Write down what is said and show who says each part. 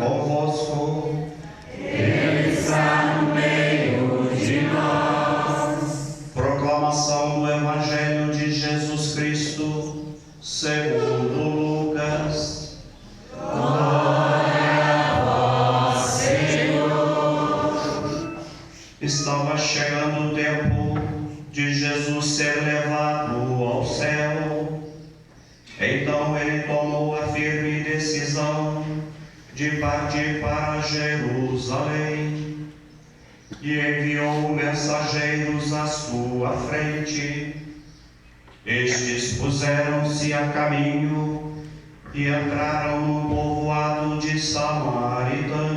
Speaker 1: convosco.
Speaker 2: Ele está no meio de nós.
Speaker 1: Proclamação do Evangelho de Jesus Cristo, segundo Lucas.
Speaker 2: Glória a vós, Senhor.
Speaker 1: Estava chegando o tempo de Jesus ser levado ao céu. Então ele tomou a firme decisão de partir para Jerusalém e enviou mensageiros à sua frente. Estes puseram-se a caminho e entraram no povoado de Samaritano.